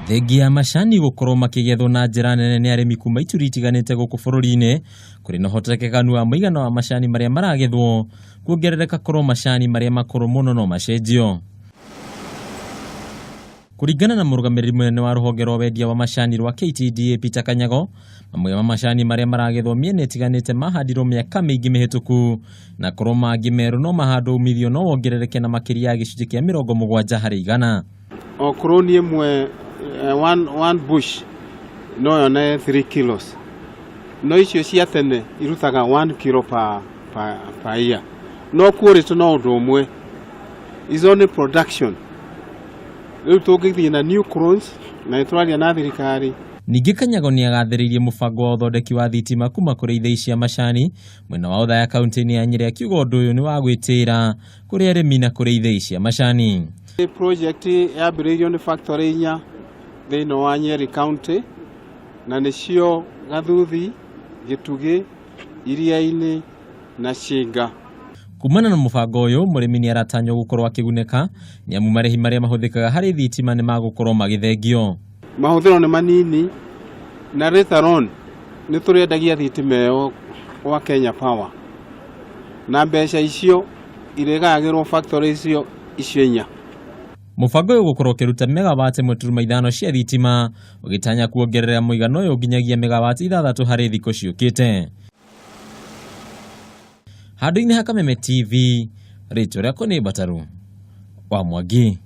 Thengia ya macani gũkorwo makĩgethwo na njĩra nene nĩ arĩmi kuma ituri itiganĩte gũkũ bũrũri-inĩ, kũrĩ na ũhotekekanu wa mũigana wa macani marĩa maragethwo kuongerereka korwo macani marĩa makũrũ mũno no macenjio. Kũringana na mũrũgamĩrĩri mũnene wa rũhonge rwa wendia wa macani rwa KTDA Peter Kanyago, mamwe ma macani marĩa maragethwo mĩena ĩtiganĩte mahandirwo mĩaka mĩingĩ mĩhĩtũku, na korwo mangĩ merũ no mahandwo umithio no wongerereke na makĩria ya gĩcunjĩ kĩa 70 harĩ 100. Okorwo nĩ ĩmwe one bush no yone 3 kilos, no icio cia tene irutaga 1 kilo per year. No kuorĩtwo no ũndũ ũmwe, is only production. Rĩu tũngĩthiĩ na new clones na nĩtũraria na thirikari. Ningĩ Kanyago nĩ agathĩrĩirie mũbango wa ũthondeki wa thitima kuma kũrĩ ithĩi cia macani mwena wa Othaya kaunti-inĩ ya Nyeri, akiuga ũndũ ũyũ nĩ wa gwĩtĩĩra kũrĩ arĩmi na kũrĩ ithĩi cia macani. Project yambĩrĩirio nĩ factory 4 thĩinĩ wa Nyeri County, na nĩcio Gathuthi, Gĩtugĩ, Iria-inĩ na Shinga. Kumana na mũbango ũyũ, mũrĩmi nĩ aratanywo gũkorwo akĩgunĩka, nĩamu marĩhi marĩa mahũthĩkaga harĩ thitima nĩ magũkorwo magĩthengio. Mahũthĩro nĩ manini, na later on nĩ tũrendagia thitima ĩyo wa Kenya Power, na mbeca icio irĩgagĩrwo factory icio 4. Mũbango ũyũ gũkorwo ũkĩruta megawati 1.5 cia thitima, ũgĩtanya kuongerera mũigana ũyũ nginyagia megawati 6 harĩ thikũ ciũkĩte. Handũ-inĩ ha Kameme TV, rĩtwa rĩakwa nĩ Bataru wa Mwangi.